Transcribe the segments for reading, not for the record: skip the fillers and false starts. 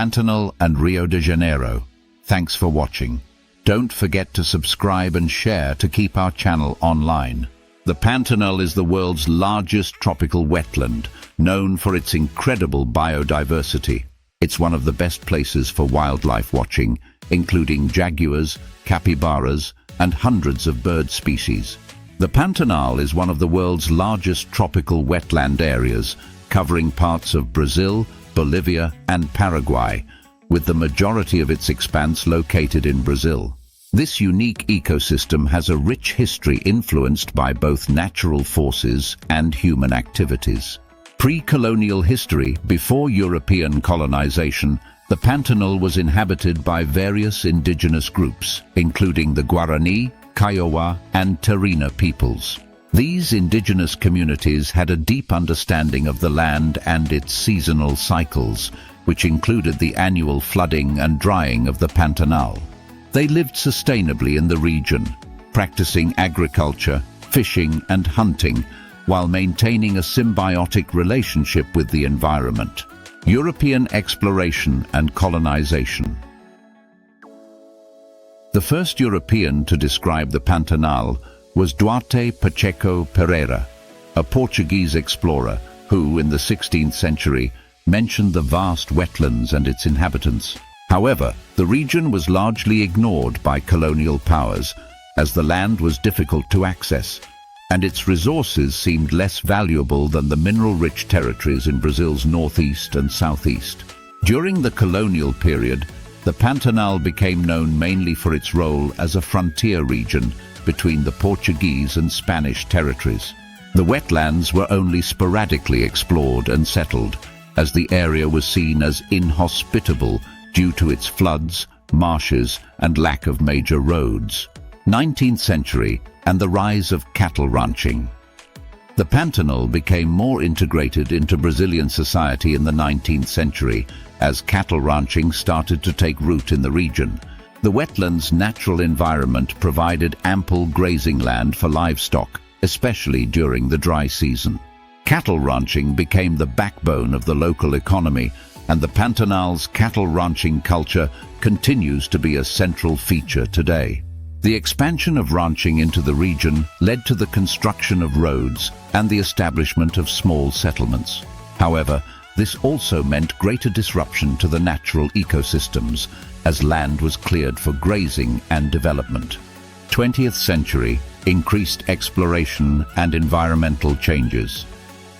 Pantanal and Rio de Janeiro. Thanks for watching. Don't forget to subscribe and share to keep our channel online. The Pantanal is the world's largest tropical wetland, known for its incredible biodiversity. It's one of the best places for wildlife watching, including jaguars, capybaras, and hundreds of bird species. The Pantanal is one of the world's largest tropical wetland areas, covering parts of Brazil, Bolivia, and Paraguay, with the majority of its expanse located in Brazil. This unique ecosystem has a rich history influenced by both natural forces and human activities. Pre-colonial history, before European colonization, the Pantanal was inhabited by various indigenous groups, including the Guarani, Kiowa, and Terina peoples. These indigenous communities had a deep understanding of the land and its seasonal cycles, which included the annual flooding and drying of the Pantanal. They lived sustainably in the region, practicing agriculture, fishing, and hunting, while maintaining a symbiotic relationship with the environment. European exploration and colonization. The first European to describe the Pantanal was Duarte Pacheco Pereira, a Portuguese explorer who, in the 16th century, mentioned the vast wetlands and its inhabitants. However, the region was largely ignored by colonial powers, as the land was difficult to access, and its resources seemed less valuable than the mineral-rich territories in Brazil's northeast and southeast. During the colonial period, the Pantanal became known mainly for its role as a frontier region between the Portuguese and Spanish territories. The wetlands were only sporadically explored and settled, as the area was seen as inhospitable due to its floods, marshes, and lack of major roads. 19th century and the rise of cattle ranching. The Pantanal became more integrated into Brazilian society in the 19th century as cattle ranching started to take root in the region. The wetland's natural environment provided ample grazing land for livestock, especially during the dry season. Cattle ranching became the backbone of the local economy, and the Pantanal's cattle ranching culture continues to be a central feature today. The expansion of ranching into the region led to the construction of roads and the establishment of small settlements. However, this also meant greater disruption to the natural ecosystems, as land was cleared for grazing and development. 20th century increased exploration and environmental changes.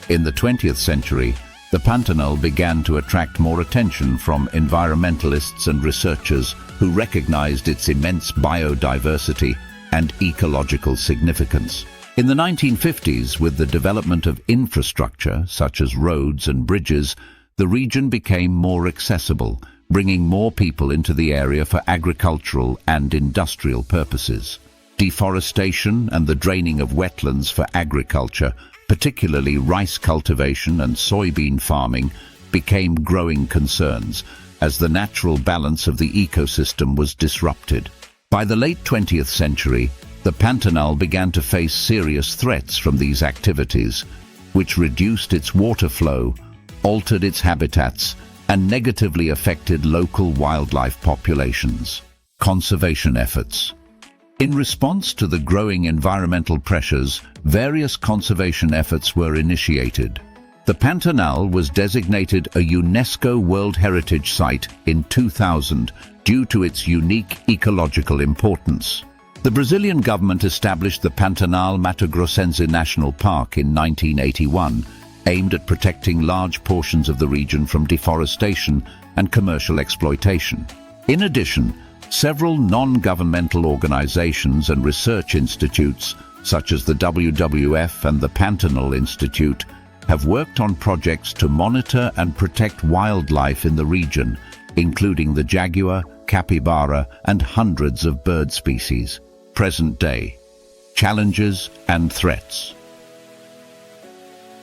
In the 20th century, the Pantanal began to attract more attention from environmentalists and researchers who recognized its immense biodiversity and ecological significance. In the 1950s, with the development of infrastructure such as roads and bridges, the region became more accessible, bringing more people into the area for agricultural and industrial purposes. Deforestation and the draining of wetlands for agriculture, particularly rice cultivation and soybean farming, became growing concerns as the natural balance of the ecosystem was disrupted. By the late 20th century, the Pantanal began to face serious threats from these activities, which reduced its water flow, altered its habitats, and negatively affected local wildlife populations. Conservation efforts. In response to the growing environmental pressures, various conservation efforts were initiated. The Pantanal was designated a UNESCO World Heritage Site in 2000 due to its unique ecological importance. The Brazilian government established the Pantanal Mato Grossense National Park in 1981, aimed at protecting large portions of the region from deforestation and commercial exploitation. In addition, several non-governmental organizations and research institutes, such as the WWF and the Pantanal Institute, have worked on projects to monitor and protect wildlife in the region, including the jaguar, capybara, and hundreds of bird species. Present day. Challenges and threats.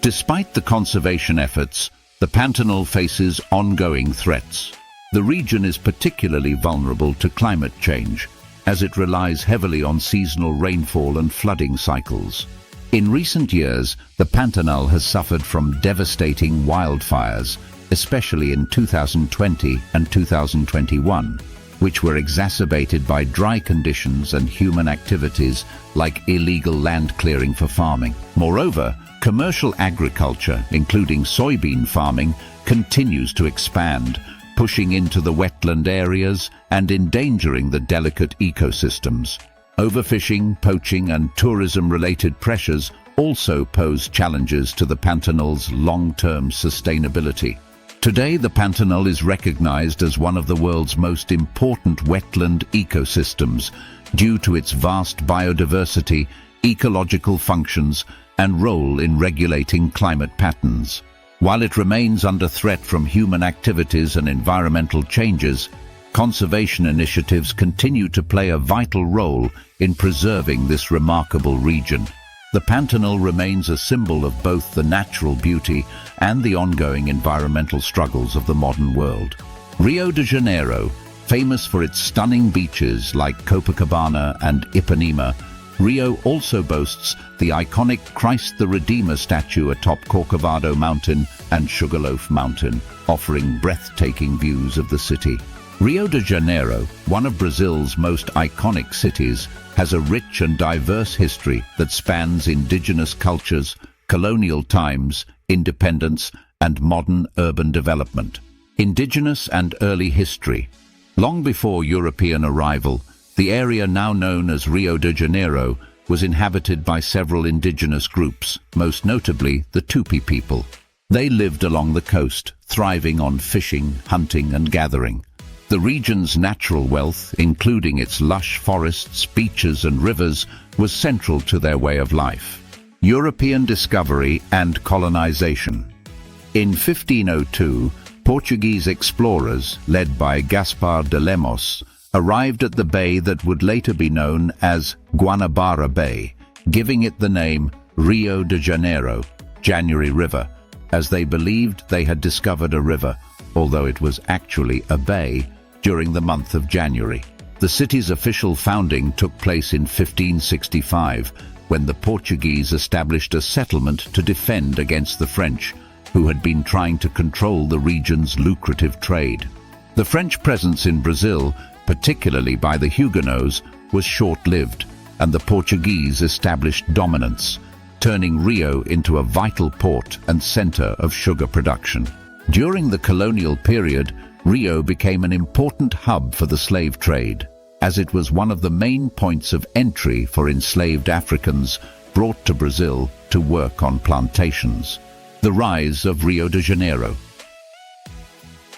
Despite the conservation efforts, the Pantanal faces ongoing threats. The region is particularly vulnerable to climate change, as it relies heavily on seasonal rainfall and flooding cycles. In recent years, the Pantanal has suffered from devastating wildfires, especially in 2020 and 2021, which were exacerbated by dry conditions and human activities like illegal land clearing for farming. Moreover, commercial agriculture, including soybean farming, continues to expand, pushing into the wetland areas and endangering the delicate ecosystems. Overfishing, poaching, and tourism-related pressures also pose challenges to the Pantanal's long-term sustainability. Today, the Pantanal is recognized as one of the world's most important wetland ecosystems due to its vast biodiversity, ecological functions, and role in regulating climate patterns. While it remains under threat from human activities and environmental changes, conservation initiatives continue to play a vital role in preserving this remarkable region. The Pantanal remains a symbol of both the natural beauty and the ongoing environmental struggles of the modern world. Rio de Janeiro, famous for its stunning beaches like Copacabana and Ipanema, Rio also boasts the iconic Christ the Redeemer statue atop Corcovado Mountain and Sugarloaf Mountain, offering breathtaking views of the city. Rio de Janeiro, one of Brazil's most iconic cities, has a rich and diverse history that spans indigenous cultures, colonial times, independence, and modern urban development. Indigenous and early history. Long before European arrival, the area now known as Rio de Janeiro was inhabited by several indigenous groups, most notably the Tupi people. They lived along the coast, thriving on fishing, hunting, and gathering. The region's natural wealth, including its lush forests, beaches, and rivers, was central to their way of life. European discovery and colonization. In 1502, Portuguese explorers, led by Gaspar de Lemos, arrived at the bay that would later be known as Guanabara Bay, giving it the name Rio de Janeiro, January River, as they believed they had discovered a river, although it was actually a bay, during the month of January. The city's official founding took place in 1565, when the Portuguese established a settlement to defend against the French, who had been trying to control the region's lucrative trade. The French presence in Brazil, particularly by the Huguenots, was short-lived, and the Portuguese established dominance, turning Rio into a vital port and center of sugar production. During the colonial period, Rio became an important hub for the slave trade, as it was one of the main points of entry for enslaved Africans brought to Brazil to work on plantations. The rise of Rio de Janeiro.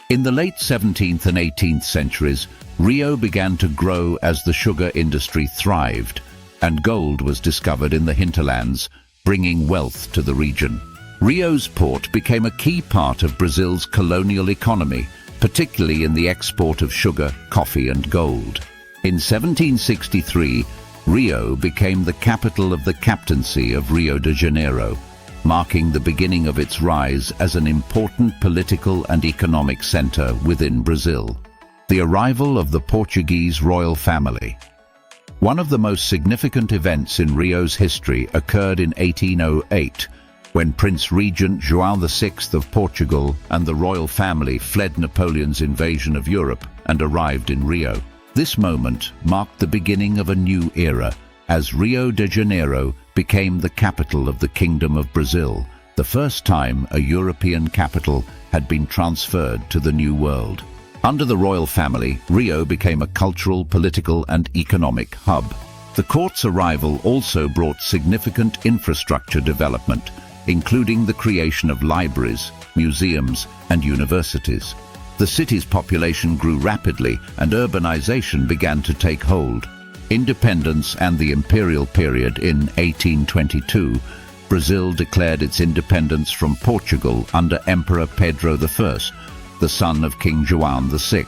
In the late 17th and 18th centuries, Rio began to grow as the sugar industry thrived, and gold was discovered in the hinterlands, bringing wealth to the region. Rio's port became a key part of Brazil's colonial economy, particularly in the export of sugar, coffee, and gold. In 1763, Rio became the capital of the Captaincy of Rio de Janeiro, marking the beginning of its rise as an important political and economic center within Brazil. The arrival of the Portuguese royal family. One of the most significant events in Rio's history occurred in 1808, when Prince Regent João VI of Portugal and the royal family fled Napoleon's invasion of Europe and arrived in Rio. This moment marked the beginning of a new era, as Rio de Janeiro became the capital of the Kingdom of Brazil, the first time a European capital had been transferred to the New World. Under the royal family, Rio became a cultural, political, and economic hub. The court's arrival also brought significant infrastructure development, including the creation of libraries, museums, and universities. The city's population grew rapidly, and urbanization began to take hold. Independence and the imperial period in 1822, Brazil declared its independence from Portugal under Emperor Pedro I, the son of King João VI.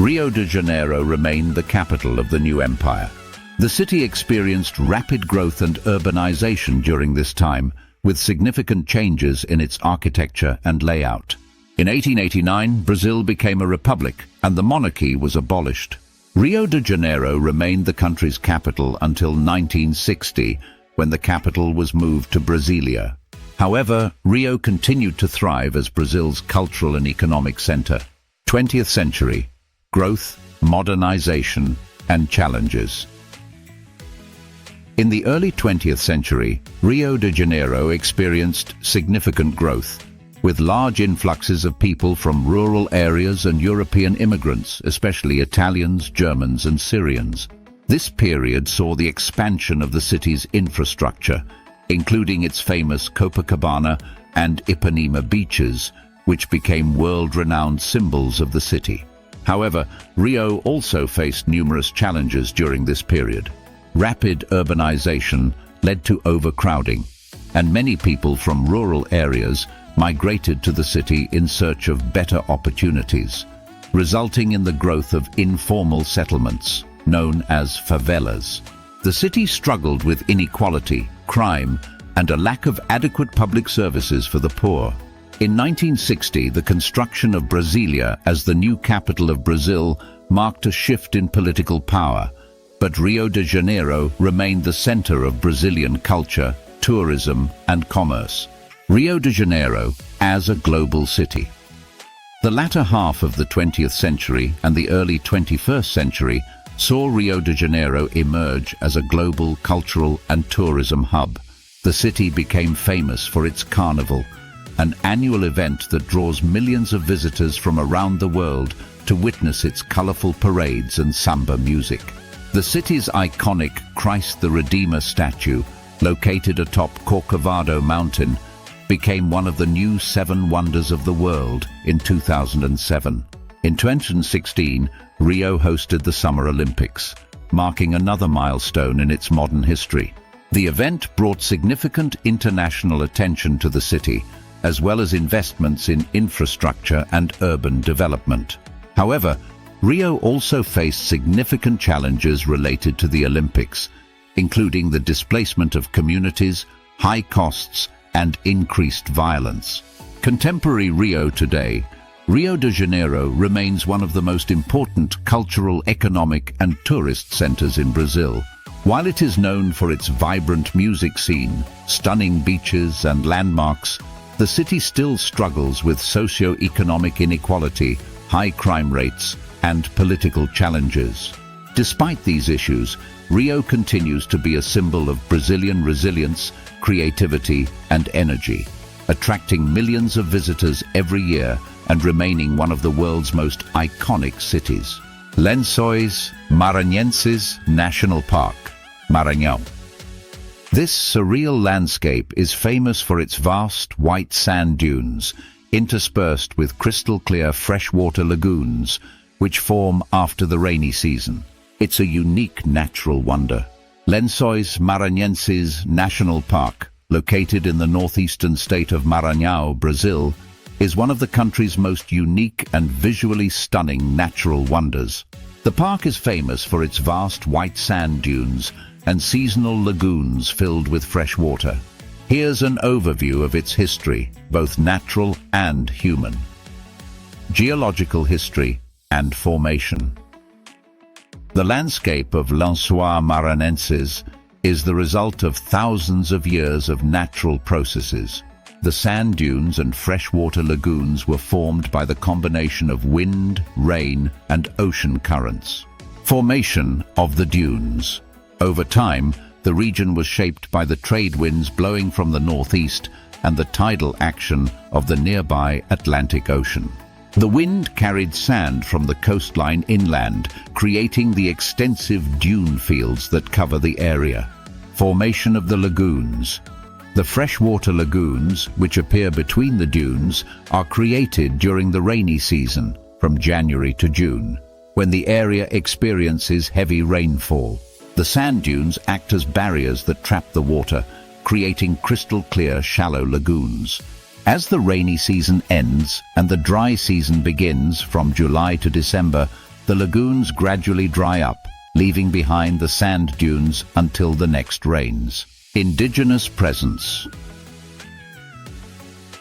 Rio de Janeiro remained the capital of the new empire. The city experienced rapid growth and urbanization during this time, with significant changes in its architecture and layout. In 1889, Brazil became a republic, and the monarchy was abolished. Rio de Janeiro remained the country's capital until 1960, when the capital was moved to Brasilia. However, Rio continued to thrive as Brazil's cultural and economic center. 20th century: growth, modernization, and challenges. In the early 20th century, Rio de Janeiro experienced significant growth, with large influxes of people from rural areas and European immigrants, especially Italians, Germans, and Syrians. This period saw the expansion of the city's infrastructure, including its famous Copacabana and Ipanema beaches, which became world-renowned symbols of the city. However, Rio also faced numerous challenges during this period. Rapid urbanization led to overcrowding, and many people from rural areas migrated to the city in search of better opportunities, resulting in the growth of informal settlements, known as favelas. The city struggled with inequality, crime, and a lack of adequate public services for the poor. In 1960, the construction of Brasilia as the new capital of Brazil marked a shift in political power, but Rio de Janeiro remained the center of Brazilian culture, tourism, and commerce. Rio de Janeiro as a global city. The latter half of the 20th century and the early 21st century saw Rio de Janeiro emerge as a global cultural and tourism hub. The city became famous for its carnival, an annual event that draws millions of visitors from around the world to witness its colorful parades and samba music. The city's iconic Christ the Redeemer statue, located atop Corcovado Mountain, became one of the new 7 wonders of the world in 2007. In 2016, Rio hosted the Summer Olympics, marking another milestone in its modern history. The event brought significant international attention to the city, as well as investments in infrastructure and urban development. However, Rio also faced significant challenges related to the Olympics, including the displacement of communities, high costs, and increased violence. Contemporary Rio today, Rio de Janeiro remains one of the most important cultural, economic, and tourist centers in Brazil. While it is known for its vibrant music scene, stunning beaches, and landmarks, the city still struggles with socio-economic inequality, high crime rates, and political challenges. Despite these issues, Rio continues to be a symbol of Brazilian resilience, creativity, and energy, attracting millions of visitors every year and remaining one of the world's most iconic cities. Lençóis Maranhenses National Park, Maranhão. This surreal landscape is famous for its vast white sand dunes, interspersed with crystal-clear freshwater lagoons, which form after the rainy season. It's a unique natural wonder. Lençóis Maranhenses National Park, located in the northeastern state of Maranhão, Brazil, is one of the country's most unique and visually stunning natural wonders. The park is famous for its vast white sand dunes and seasonal lagoons filled with fresh water. Here's an overview of its history, both natural and human. Geological history and formation. The landscape of Lençóis Maranhenses is the result of thousands of years of natural processes. The sand dunes and freshwater lagoons were formed by the combination of wind, rain, and ocean currents. Formation of the dunes. Over time, the region was shaped by the trade winds blowing from the northeast and the tidal action of the nearby Atlantic Ocean. The wind carried sand from the coastline inland, creating the extensive dune fields that cover the area. Formation of the lagoons. The freshwater lagoons, which appear between the dunes, are created during the rainy season, from January to June, when the area experiences heavy rainfall. The sand dunes act as barriers that trap the water, creating crystal-clear, shallow lagoons. As the rainy season ends and the dry season begins from July to December, the lagoons gradually dry up, leaving behind the sand dunes until the next rains. Indigenous presence.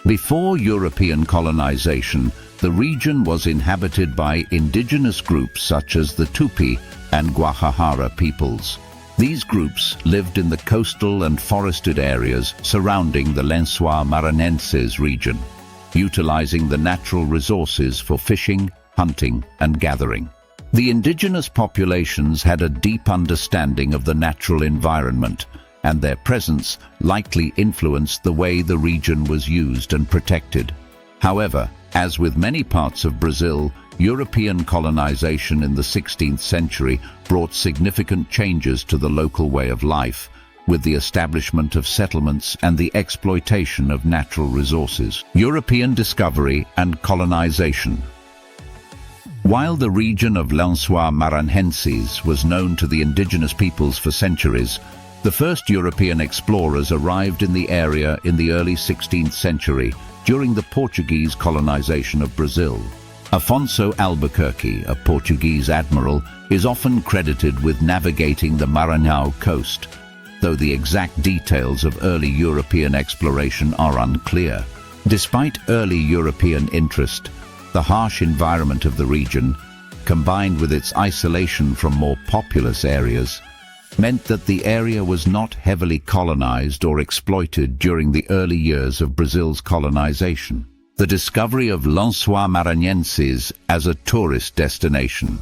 Before European colonization, the region was inhabited by indigenous groups such as the Tupi and Guajajara peoples. These groups lived in the coastal and forested areas surrounding the Lençóis Maranhenses region, utilizing the natural resources for fishing, hunting, and gathering. The indigenous populations had a deep understanding of the natural environment, and their presence likely influenced the way the region was used and protected. However, as with many parts of Brazil, European colonization in the 16th century brought significant changes to the local way of life, with the establishment of settlements and the exploitation of natural resources. European discovery and colonization. While the region of Lençóis Maranhenses was known to the indigenous peoples for centuries, the first European explorers arrived in the area in the early 16th century during the Portuguese colonization of Brazil. Afonso Albuquerque, a Portuguese admiral, is often credited with navigating the Maranhão coast, though the exact details of early European exploration are unclear. Despite early European interest, the harsh environment of the region, combined with its isolation from more populous areas, meant that the area was not heavily colonized or exploited during the early years of Brazil's colonization. The discovery of Lençóis Maranhenses as a tourist destination.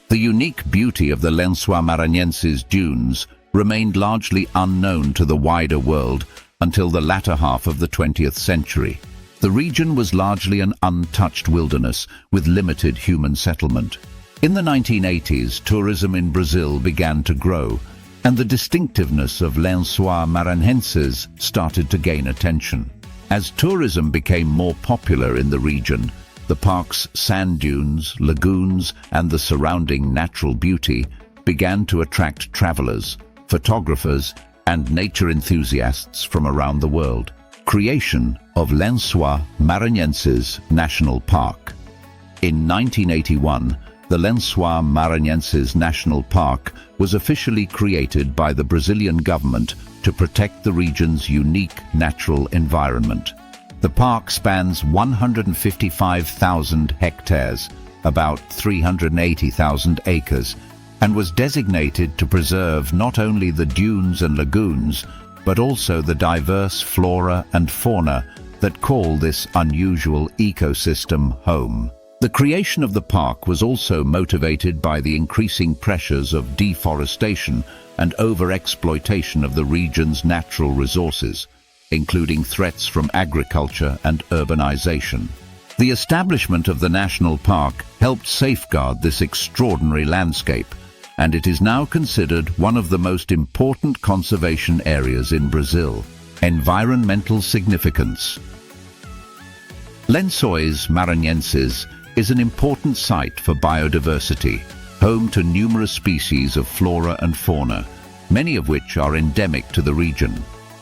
The unique beauty of the Lençóis Maranhenses dunes remained largely unknown to the wider world until the latter half of the 20th century. The region was largely an untouched wilderness with limited human settlement. In the 1980s, tourism in Brazil began to grow, and the distinctiveness of Lençóis Maranhenses started to gain attention. As tourism became more popular in the region, the park's sand dunes, lagoons, and the surrounding natural beauty began to attract travelers, photographers, and nature enthusiasts from around the world. Creation of Lençóis Maranhenses National Park. In 1981, the Lençóis Maranhenses National Park was officially created by the Brazilian government to protect the region's unique natural environment. The park spans 155,000 hectares, about 380,000 acres, and was designated to preserve not only the dunes and lagoons, but also the diverse flora and fauna that call this unusual ecosystem home. The creation of the park was also motivated by the increasing pressures of deforestation and overexploitation of the region's natural resources, including threats from agriculture and urbanization. The establishment of the national park helped safeguard this extraordinary landscape, and it is now considered one of the most important conservation areas in Brazil. Environmental significance. Lençóis Maranhenses is an important site for biodiversity, home to numerous species of flora and fauna, many of which are endemic to the region.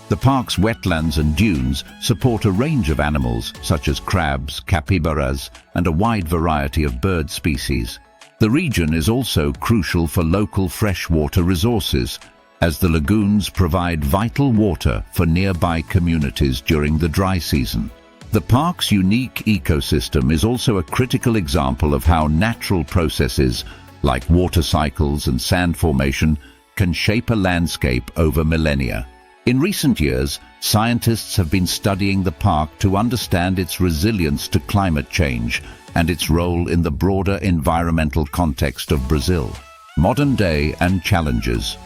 The park's wetlands and dunes support a range of animals such as crabs, capybaras, and a wide variety of bird species. The region is also crucial for local freshwater resources, as the lagoons provide vital water for nearby communities during the dry season. The park's unique ecosystem is also a critical example of how natural processes, like water cycles and sand formation, can shape a landscape over millennia. In recent years, scientists have been studying the park to understand its resilience to climate change and its role in the broader environmental context of Brazil. Modern day and challenges.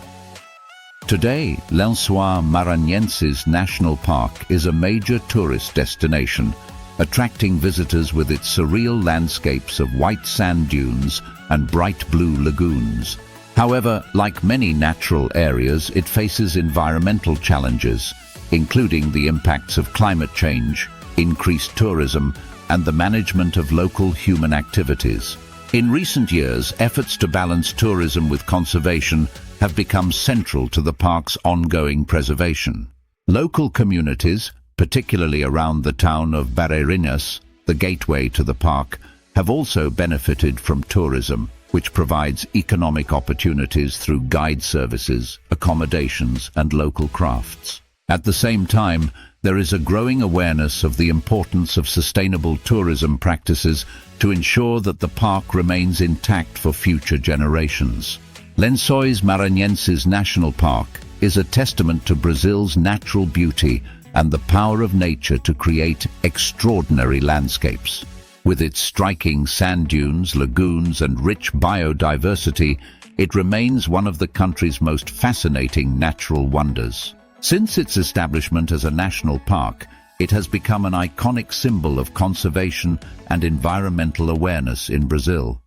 Today, Lençóis Maranhenses National Park is a major tourist destination, attracting visitors with its surreal landscapes of white sand dunes and bright blue lagoons. However, like many natural areas, it faces environmental challenges, including the impacts of climate change, increased tourism, and the management of local human activities. In recent years, efforts to balance tourism with conservation have become central to the park's ongoing preservation. Local communities, particularly around the town of Barreirinhas, the gateway to the park, have also benefited from tourism, which provides economic opportunities through guide services, accommodations, and local crafts. At the same time, there is a growing awareness of the importance of sustainable tourism practices to ensure that the park remains intact for future generations. Lençóis Maranhenses National Park is a testament to Brazil's natural beauty and the power of nature to create extraordinary landscapes. With its striking sand dunes, lagoons, and rich biodiversity, it remains one of the country's most fascinating natural wonders. Since its establishment as a national park, it has become an iconic symbol of conservation and environmental awareness in Brazil.